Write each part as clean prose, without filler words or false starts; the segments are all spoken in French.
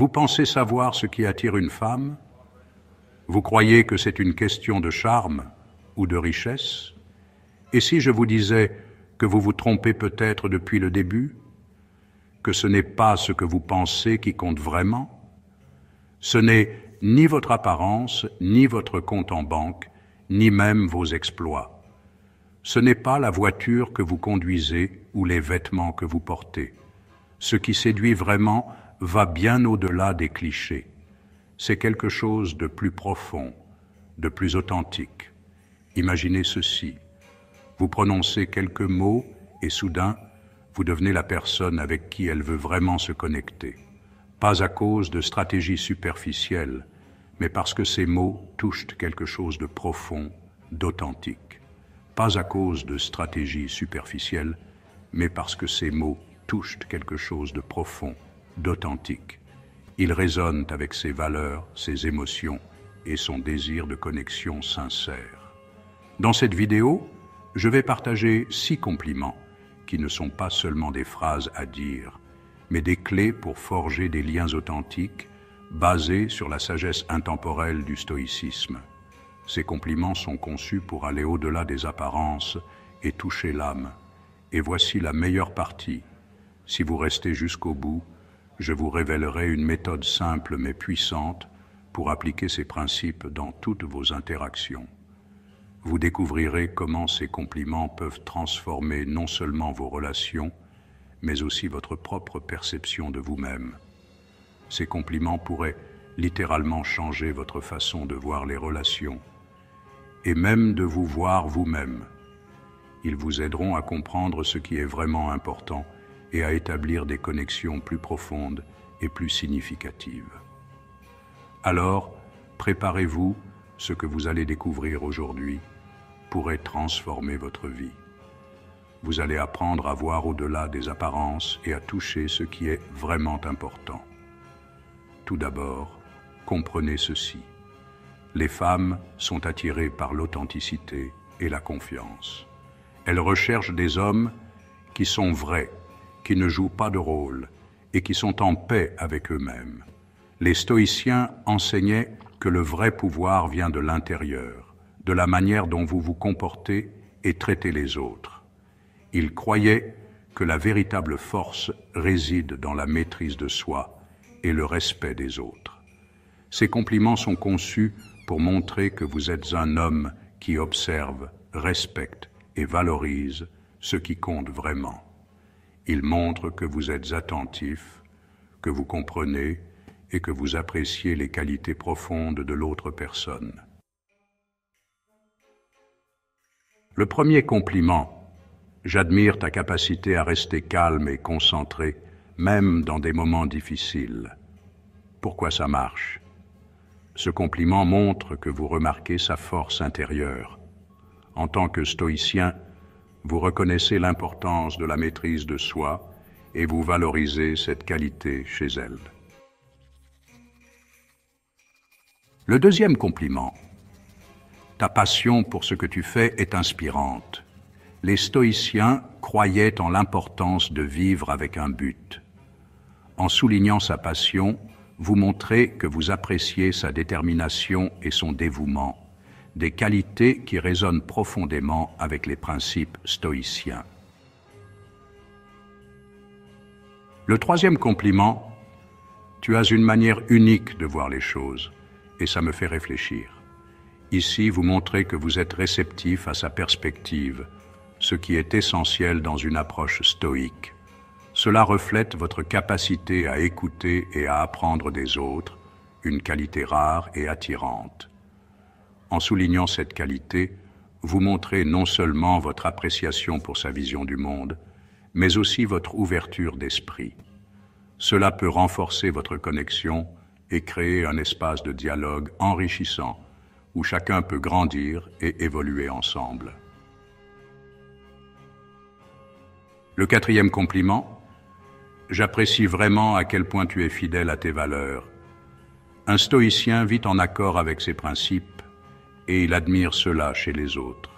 Vous pensez savoir ce qui attire une femme? Vous croyez que c'est une question de charme ou de richesse? Et si je vous disais que vous vous trompez peut-être depuis le début? Que ce n'est pas ce que vous pensez qui compte vraiment? Ce n'est ni votre apparence, ni votre compte en banque, ni même vos exploits. Ce n'est pas la voiture que vous conduisez ou les vêtements que vous portez. Ce qui séduit vraiment va bien au-delà des clichés. C'est quelque chose de plus profond, de plus authentique. Imaginez ceci. Vous prononcez quelques mots et soudain, vous devenez la personne avec qui elle veut vraiment se connecter. Pas à cause de stratégies superficielles, mais parce que ces mots touchent quelque chose de profond, d'authentique. Pas à cause de stratégies superficielles, mais parce que ces mots touchent quelque chose de profond, d'authentique. Ils résonnent avec ses valeurs, ses émotions et son désir de connexion sincère. Dans cette vidéo, je vais partager 6 compliments qui ne sont pas seulement des phrases à dire, mais des clés pour forger des liens authentiques basés sur la sagesse intemporelle du stoïcisme. Ces compliments sont conçus pour aller au-delà des apparences et toucher l'âme. Et voici la meilleure partie. Si vous restez jusqu'au bout, je vous révélerai une méthode simple mais puissante pour appliquer ces principes dans toutes vos interactions. Vous découvrirez comment ces compliments peuvent transformer non seulement vos relations, mais aussi votre propre perception de vous-même. Ces compliments pourraient littéralement changer votre façon de voir les relations, et même de vous voir vous-même. Ils vous aideront à comprendre ce qui est vraiment important et à établir des connexions plus profondes et plus significatives. Alors, préparez-vous, ce que vous allez découvrir aujourd'hui pourrait transformer votre vie. Vous allez apprendre à voir au-delà des apparences et à toucher ce qui est vraiment important. Tout d'abord, comprenez ceci. Les femmes sont attirées par l'authenticité et la confiance. Elles recherchent des hommes qui sont vrais, qui ne jouent pas de rôle et qui sont en paix avec eux-mêmes. Les stoïciens enseignaient que le vrai pouvoir vient de l'intérieur, de la manière dont vous vous comportez et traitez les autres. Ils croyaient que la véritable force réside dans la maîtrise de soi et le respect des autres. Ces compliments sont conçus pour montrer que vous êtes un homme qui observe, respecte et valorise ce qui compte vraiment. Ils montrent que vous êtes attentif, que vous comprenez et que vous appréciez les qualités profondes de l'autre personne. Le premier compliment: j'admire ta capacité à rester calme et concentré, même dans des moments difficiles. Pourquoi ça marche? Ce compliment montre que vous remarquez sa force intérieure. En tant que stoïcien, vous reconnaissez l'importance de la maîtrise de soi et vous valorisez cette qualité chez elle. Le deuxième compliment: ta passion pour ce que tu fais est inspirante. Les stoïciens croyaient en l'importance de vivre avec un but. En soulignant sa passion, vous montrez que vous appréciez sa détermination et son dévouement, des qualités qui résonnent profondément avec les principes stoïciens. Le troisième compliment: tu as une manière unique de voir les choses, et ça me fait réfléchir. Ici, vous montrez que vous êtes réceptif à sa perspective, ce qui est essentiel dans une approche stoïque. Cela reflète votre capacité à écouter et à apprendre des autres, une qualité rare et attirante. En soulignant cette qualité, vous montrez non seulement votre appréciation pour sa vision du monde, mais aussi votre ouverture d'esprit. Cela peut renforcer votre connexion et créer un espace de dialogue enrichissant, où chacun peut grandir et évoluer ensemble. Le quatrième compliment: j'apprécie vraiment à quel point tu es fidèle à tes valeurs. Un stoïcien vit en accord avec ses principes et il admire cela chez les autres.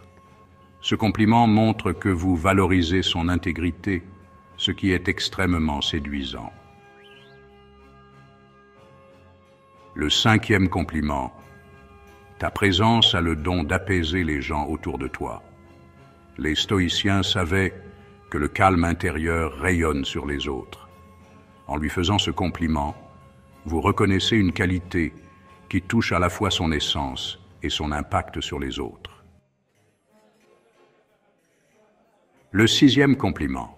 Ce compliment montre que vous valorisez son intégrité, ce qui est extrêmement séduisant. Le 5e compliment. Ta présence a le don d'apaiser les gens autour de toi. Les stoïciens savaient que le calme intérieur rayonne sur les autres. En lui faisant ce compliment, vous reconnaissez une qualité qui touche à la fois son essence et son impact sur les autres. Le 6e compliment.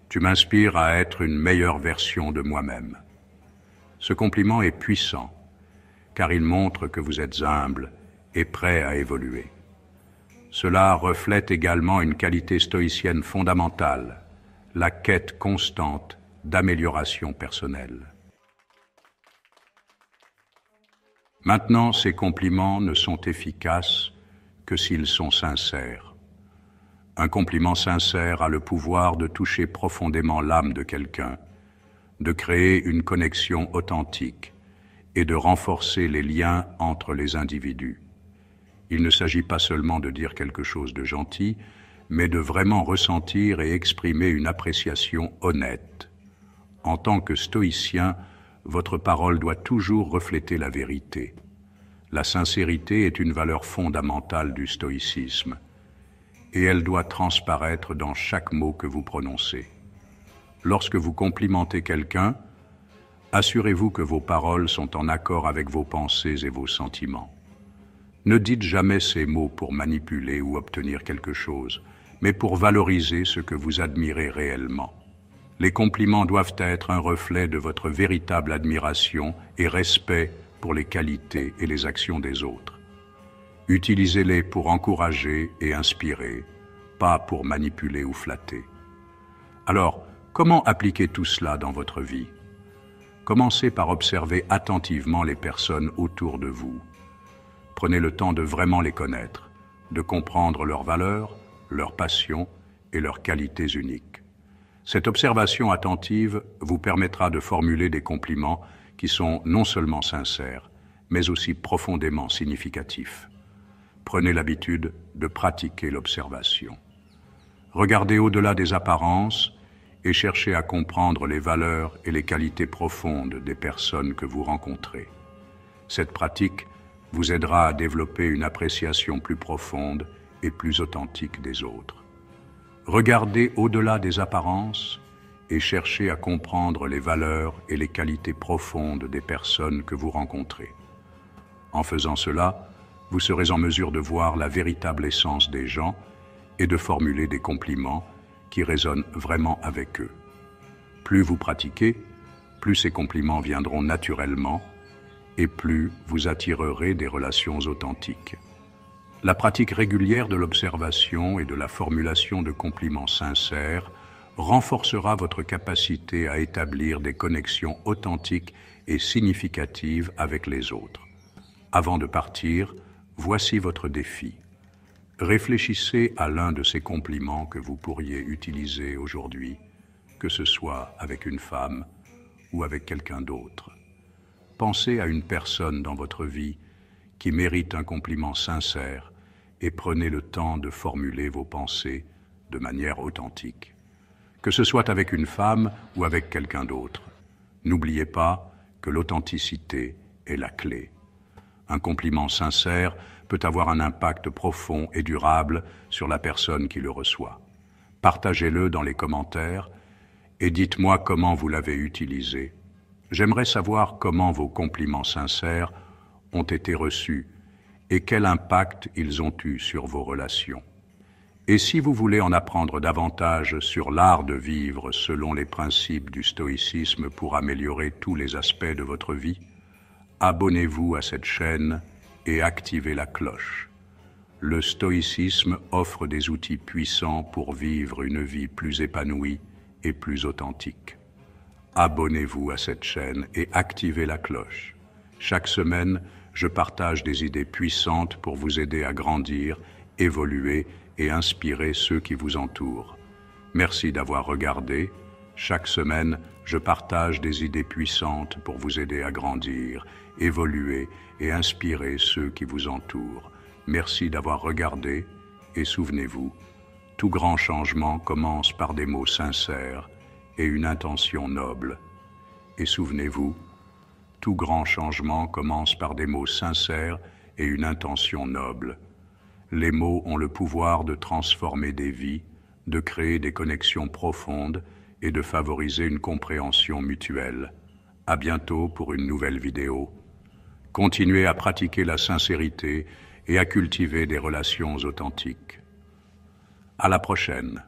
Tu m'inspires à être une meilleure version de moi-même. Ce compliment est puissant, car il montre que vous êtes humble et prêt à évoluer. Cela reflète également une qualité stoïcienne fondamentale, la quête constante d'amélioration personnelle. Maintenant, ces compliments ne sont efficaces que s'ils sont sincères. Un compliment sincère a le pouvoir de toucher profondément l'âme de quelqu'un, de créer une connexion authentique et de renforcer les liens entre les individus. Il ne s'agit pas seulement de dire quelque chose de gentil, mais de vraiment ressentir et exprimer une appréciation honnête. En tant que stoïcien, votre parole doit toujours refléter la vérité. La sincérité est une valeur fondamentale du stoïcisme, et elle doit transparaître dans chaque mot que vous prononcez. Lorsque vous complimentez quelqu'un, assurez-vous que vos paroles sont en accord avec vos pensées et vos sentiments. Ne dites jamais ces mots pour manipuler ou obtenir quelque chose, mais pour valoriser ce que vous admirez réellement. Les compliments doivent être un reflet de votre véritable admiration et respect pour les qualités et les actions des autres. Utilisez-les pour encourager et inspirer, pas pour manipuler ou flatter. Alors, comment appliquer tout cela dans votre vie? Commencez par observer attentivement les personnes autour de vous. Prenez le temps de vraiment les connaître, de comprendre leurs valeurs, leurs passions et leurs qualités uniques. Cette observation attentive vous permettra de formuler des compliments qui sont non seulement sincères, mais aussi profondément significatifs. Prenez l'habitude de pratiquer l'observation. Regardez au-delà des apparences et cherchez à comprendre les valeurs et les qualités profondes des personnes que vous rencontrez. Cette pratique vous aidera à développer une appréciation plus profonde et plus authentique des autres. Regardez au-delà des apparences et cherchez à comprendre les valeurs et les qualités profondes des personnes que vous rencontrez. En faisant cela, vous serez en mesure de voir la véritable essence des gens et de formuler des compliments qui résonnent vraiment avec eux. Plus vous pratiquez, plus ces compliments viendront naturellement et plus vous attirerez des relations authentiques. La pratique régulière de l'observation et de la formulation de compliments sincères renforcera votre capacité à établir des connexions authentiques et significatives avec les autres. Avant de partir, voici votre défi. Réfléchissez à l'un de ces compliments que vous pourriez utiliser aujourd'hui, que ce soit avec une femme ou avec quelqu'un d'autre. Pensez à une personne dans votre vie qui mérite un compliment sincère et prenez le temps de formuler vos pensées de manière authentique. Que ce soit avec une femme ou avec quelqu'un d'autre, n'oubliez pas que l'authenticité est la clé. Un compliment sincère peut avoir un impact profond et durable sur la personne qui le reçoit. Partagez-le dans les commentaires et dites-moi comment vous l'avez utilisé. J'aimerais savoir comment vos compliments sincères ont été reçus et quel impact ils ont eu sur vos relations. Et si vous voulez en apprendre davantage sur l'art de vivre selon les principes du stoïcisme pour améliorer tous les aspects de votre vie, abonnez-vous à cette chaîne et activez la cloche. Le stoïcisme offre des outils puissants pour vivre une vie plus épanouie et plus authentique. Abonnez-vous à cette chaîne et activez la cloche. Chaque semaine, je partage des idées puissantes pour vous aider à grandir, évoluer et inspirer ceux qui vous entourent. Merci d'avoir regardé. Chaque semaine, je partage des idées puissantes pour vous aider à grandir, évoluer et inspirer ceux qui vous entourent. Merci d'avoir regardé et souvenez-vous, tout grand changement commence par des mots sincères et une intention noble. Et souvenez-vous, tout grand changement commence par des mots sincères et une intention noble. Les mots ont le pouvoir de transformer des vies, de créer des connexions profondes et de favoriser une compréhension mutuelle. À bientôt pour une nouvelle vidéo. Continuez à pratiquer la sincérité et à cultiver des relations authentiques. À la prochaine.